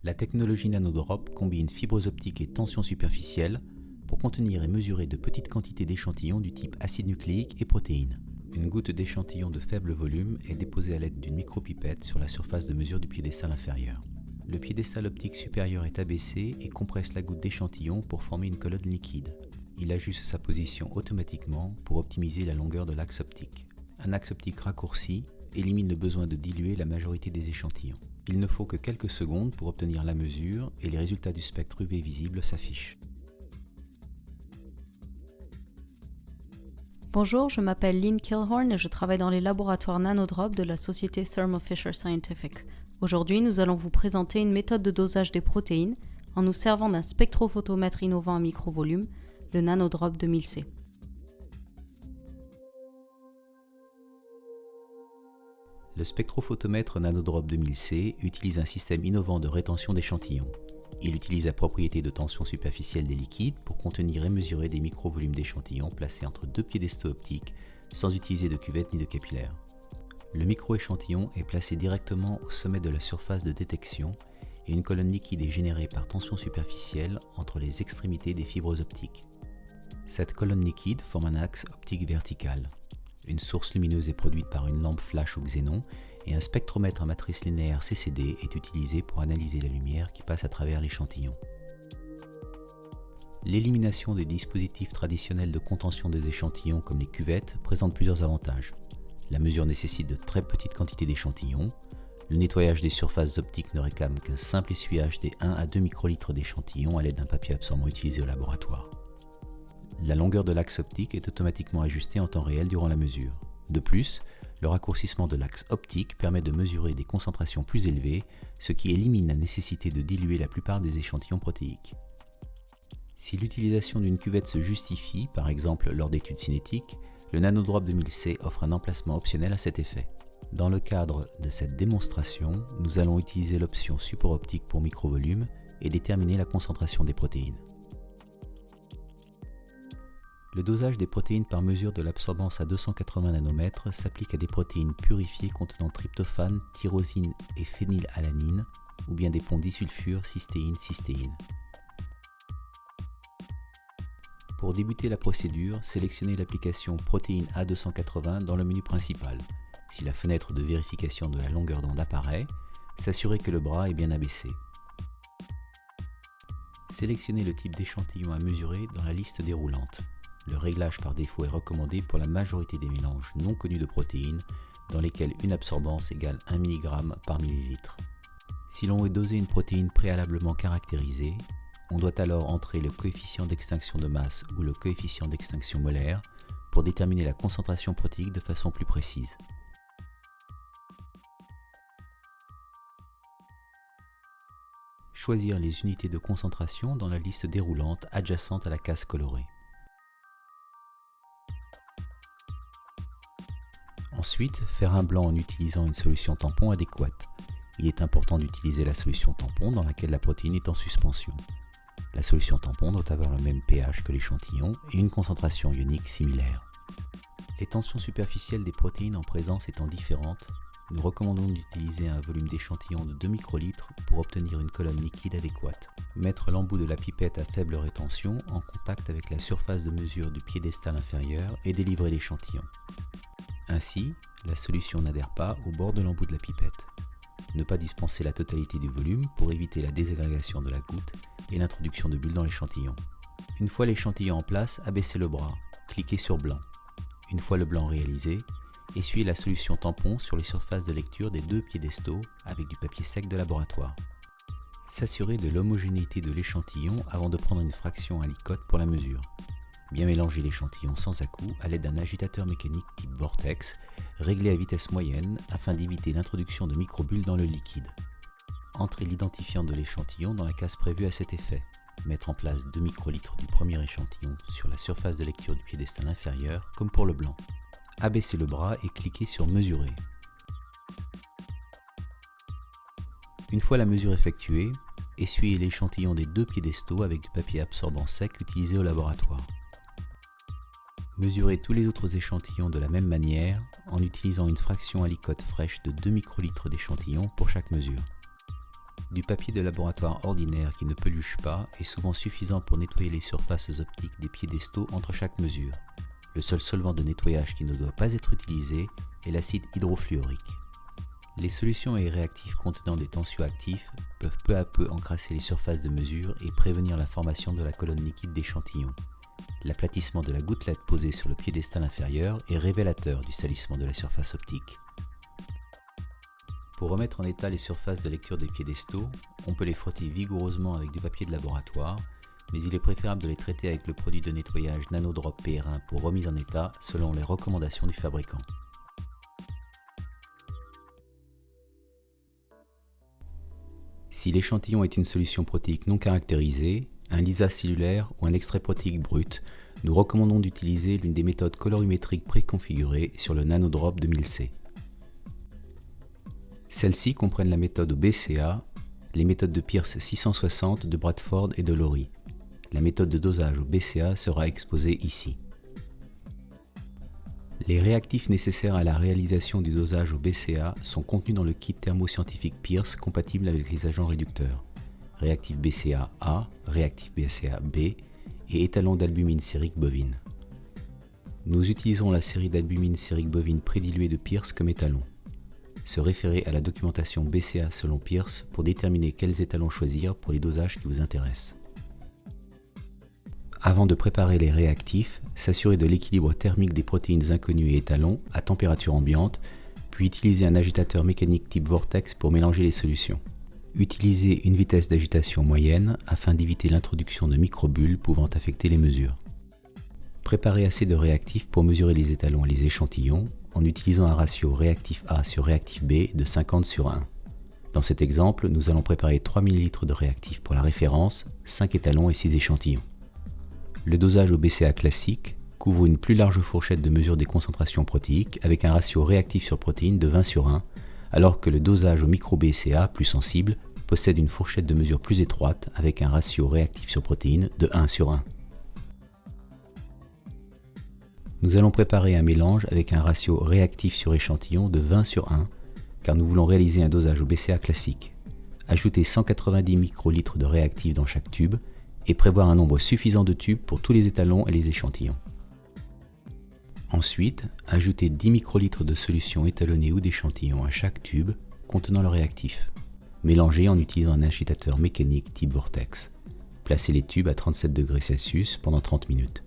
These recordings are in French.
La technologie nanodrop combine fibres optiques et tension superficielle pour contenir et mesurer de petites quantités d'échantillons du type acide nucléique et protéines. Une goutte d'échantillon de faible volume est déposée à l'aide d'une micropipette sur la surface de mesure du piédestal inférieur. Le piédestal optique supérieur est abaissé et compresse la goutte d'échantillon pour former une colonne liquide. Il ajuste sa position automatiquement pour optimiser la longueur de l'axe optique. Un axe optique raccourci élimine le besoin de diluer la majorité des échantillons. Il ne faut que quelques secondes pour obtenir la mesure et les résultats du spectre UV visible s'affichent. Bonjour, je m'appelle Lynn Kilhorn et je travaille dans les laboratoires Nanodrop de la société Thermo Fisher Scientific. Aujourd'hui, nous allons vous présenter une méthode de dosage des protéines en nous servant d'un spectrophotomètre innovant à microvolume, le Nanodrop 2000C. Le spectrophotomètre Nanodrop 2000C utilise un système innovant de rétention d'échantillons. Il utilise la propriété de tension superficielle des liquides pour contenir et mesurer des microvolumes d'échantillons placés entre deux piédestaux optiques sans utiliser de cuvette ni de capillaire. Le microéchantillon est placé directement au sommet de la surface de détection et une colonne liquide est générée par tension superficielle entre les extrémités des fibres optiques. Cette colonne liquide forme un axe optique vertical. Une source lumineuse est produite par une lampe flash ou xénon et un spectromètre à matrice linéaire CCD est utilisé pour analyser la lumière qui passe à travers l'échantillon. L'élimination des dispositifs traditionnels de contention des échantillons comme les cuvettes présente plusieurs avantages. La mesure nécessite de très petites quantités d'échantillons. Le nettoyage des surfaces optiques ne réclame qu'un simple essuyage des 1 à 2 microlitres d'échantillons à l'aide d'un papier absorbant utilisé au laboratoire. La longueur de l'axe optique est automatiquement ajustée en temps réel durant la mesure. De plus, le raccourcissement de l'axe optique permet de mesurer des concentrations plus élevées, ce qui élimine la nécessité de diluer la plupart des échantillons protéiques. Si l'utilisation d'une cuvette se justifie, par exemple lors d'études cinétiques, le Nanodrop 2000C offre un emplacement optionnel à cet effet. Dans le cadre de cette démonstration, nous allons utiliser l'option support optique pour microvolume et déterminer la concentration des protéines. Le dosage des protéines par mesure de l'absorbance à 280 nanomètres s'applique à des protéines purifiées contenant tryptophane, tyrosine et phénylalanine, ou bien des ponts disulfure, cystéine. Pour débuter la procédure, sélectionnez l'application Protéine A280 dans le menu principal. Si la fenêtre de vérification de la longueur d'onde apparaît, s'assurez que le bras est bien abaissé. Sélectionnez le type d'échantillon à mesurer dans la liste déroulante. Le réglage par défaut est recommandé pour la majorité des mélanges non connus de protéines dans lesquels une absorbance égale 1 mg par millilitre. Si l'on veut doser une protéine préalablement caractérisée, on doit alors entrer le coefficient d'extinction de masse ou le coefficient d'extinction molaire pour déterminer la concentration protéique de façon plus précise. Choisir les unités de concentration dans la liste déroulante adjacente à la case colorée. Ensuite, faire un blanc en utilisant une solution tampon adéquate. Il est important d'utiliser la solution tampon dans laquelle la protéine est en suspension. La solution tampon doit avoir le même pH que l'échantillon et une concentration ionique similaire. Les tensions superficielles des protéines en présence étant différentes, nous recommandons d'utiliser un volume d'échantillon de 2 microlitres pour obtenir une colonne liquide adéquate. Mettre l'embout de la pipette à faible rétention en contact avec la surface de mesure du piédestal inférieur et délivrer l'échantillon. Ainsi, la solution n'adhère pas au bord de l'embout de la pipette. Ne pas dispenser la totalité du volume pour éviter la désagrégation de la goutte et l'introduction de bulles dans l'échantillon. Une fois l'échantillon en place, abaissez le bras, cliquez sur blanc. Une fois le blanc réalisé, essuyez la solution tampon sur les surfaces de lecture des deux piédestaux avec du papier sec de laboratoire. S'assurer de l'homogénéité de l'échantillon avant de prendre une fraction aliquote pour la mesure. Bien mélanger l'échantillon sans à-coups à l'aide d'un agitateur mécanique type vortex, réglé à vitesse moyenne afin d'éviter l'introduction de microbules dans le liquide. Entrez l'identifiant de l'échantillon dans la case prévue à cet effet. Mettre en place 2 microlitres du premier échantillon sur la surface de lecture du piédestal inférieur comme pour le blanc. Abaissez le bras et cliquez sur Mesurer. Une fois la mesure effectuée, essuyez l'échantillon des deux piédestaux avec du papier absorbant sec utilisé au laboratoire. Mesurez tous les autres échantillons de la même manière en utilisant une fraction aliquote fraîche de 2 microlitres d'échantillon pour chaque mesure. Du papier de laboratoire ordinaire qui ne peluche pas est souvent suffisant pour nettoyer les surfaces optiques des piédestaux entre chaque mesure. Le seul solvant de nettoyage qui ne doit pas être utilisé est l'acide hydrofluorique. Les solutions et réactifs contenant des tensioactifs peuvent peu à peu encrasser les surfaces de mesure et prévenir la formation de la colonne liquide d'échantillons. L'aplatissement de la gouttelette posée sur le piédestal inférieur est révélateur du salissement de la surface optique. Pour remettre en état les surfaces de lecture des piédestaux, on peut les frotter vigoureusement avec du papier de laboratoire, mais il est préférable de les traiter avec le produit de nettoyage Nanodrop PR1 pour remise en état selon les recommandations du fabricant. Si l'échantillon est une solution protéique non caractérisée, un lysage cellulaire ou un extrait protéique brut, nous recommandons d'utiliser l'une des méthodes colorimétriques préconfigurées sur le Nanodrop 2000C. Celles-ci comprennent la méthode au BCA, les méthodes de Pierce 660 de Bradford et de Lowry. La méthode de dosage au BCA sera exposée ici. Les réactifs nécessaires à la réalisation du dosage au BCA sont contenus dans le kit thermoscientifique Pierce compatible avec les agents réducteurs. Réactif BCA A, réactif BCA B et étalon d'albumine sérique bovine. Nous utilisons la série d'albumine sérique bovine prédiluée de Pierce comme étalon. Se référer à la documentation BCA selon Pierce pour déterminer quels étalons choisir pour les dosages qui vous intéressent. Avant de préparer les réactifs, s'assurer de l'équilibre thermique des protéines inconnues et étalons à température ambiante, puis utiliser un agitateur mécanique type vortex pour mélanger les solutions. Utilisez une vitesse d'agitation moyenne afin d'éviter l'introduction de microbules pouvant affecter les mesures. Préparez assez de réactifs pour mesurer les étalons et les échantillons en utilisant un ratio réactif A sur réactif B de 50/1. Dans cet exemple, nous allons préparer 3 ml de réactif pour la référence, 5 étalons et 6 échantillons. Le dosage au BCA classique couvre une plus large fourchette de mesure des concentrations protéiques avec un ratio réactif sur protéine de 20/1, alors que le dosage au micro-BCA plus sensible possède une fourchette de mesure plus étroite avec un ratio réactif sur protéine de 1/1. Nous allons préparer un mélange avec un ratio réactif sur échantillon de 20/1 car nous voulons réaliser un dosage au BCA classique. Ajoutez 190 microlitres de réactif dans chaque tube et prévoir un nombre suffisant de tubes pour tous les étalons et les échantillons. Ensuite, ajoutez 10 microlitres de solution étalonnée ou d'échantillon à chaque tube contenant le réactif. Mélangez en utilisant un agitateur mécanique type vortex. Placez les tubes à 37°C pendant 30 minutes.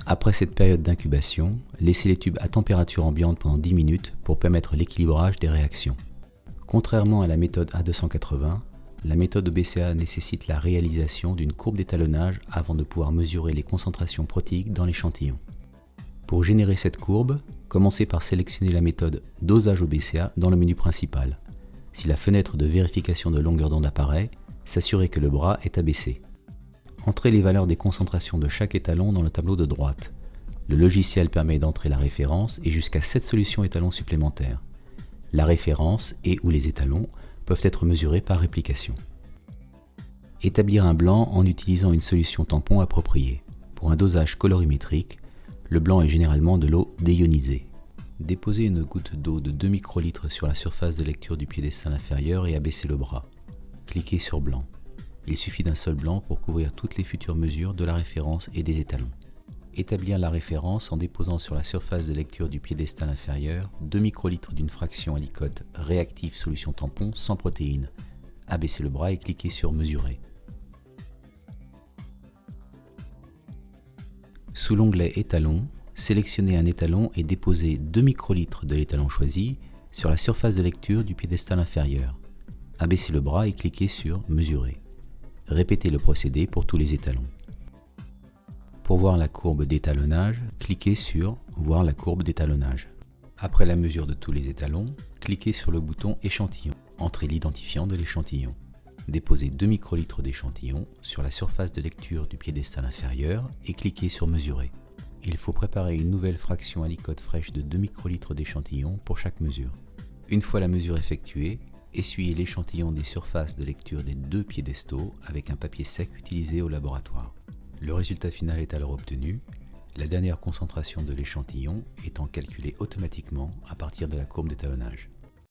Après cette période d'incubation, laissez les tubes à température ambiante pendant 10 minutes pour permettre l'équilibrage des réactions. Contrairement à la méthode A280, la méthode BCA nécessite la réalisation d'une courbe d'étalonnage avant de pouvoir mesurer les concentrations protéiques dans l'échantillon. Pour générer cette courbe, commencez par sélectionner la méthode dosage au BCA dans le menu principal. Si la fenêtre de vérification de longueur d'onde apparaît, s'assurez que le bras est abaissé. Entrez les valeurs des concentrations de chaque étalon dans le tableau de droite. Le logiciel permet d'entrer la référence et jusqu'à 7 solutions étalons supplémentaires. La référence et ou les étalons peuvent être mesurés par réplication. Établir un blanc en utilisant une solution tampon appropriée. Pour un dosage colorimétrique, le blanc est généralement de l'eau déionisée. Déposez une goutte d'eau de 2 microlitres sur la surface de lecture du piédestal inférieur et abaissez le bras. Cliquez sur blanc. Il suffit d'un seul blanc pour couvrir toutes les futures mesures de la référence et des étalons. Établir la référence en déposant sur la surface de lecture du piédestal inférieur 2 microlitres d'une fraction alicote réactif solution tampon sans protéines. Abaissez le bras et cliquez sur mesurer. Sous l'onglet étalon, sélectionnez un étalon et déposez 2 microlitres de l'étalon choisi sur la surface de lecture du piédestal inférieur. Abaissez le bras et cliquez sur mesurer. Répétez le procédé pour tous les étalons. Pour voir la courbe d'étalonnage, cliquez sur « Voir la courbe d'étalonnage ». Après la mesure de tous les étalons, cliquez sur le bouton « Échantillon ». Entrez l'identifiant de l'échantillon. Déposez 2 microlitres d'échantillon sur la surface de lecture du piédestal inférieur et cliquez sur « Mesurer ». Il faut préparer une nouvelle fraction alicote fraîche de 2 microlitres d'échantillon pour chaque mesure. Une fois la mesure effectuée, essuyez l'échantillon des surfaces de lecture des 2 piédestaux avec un papier sec utilisé au laboratoire. Le résultat final est alors obtenu, la dernière concentration de l'échantillon étant calculée automatiquement à partir de la courbe d'étalonnage.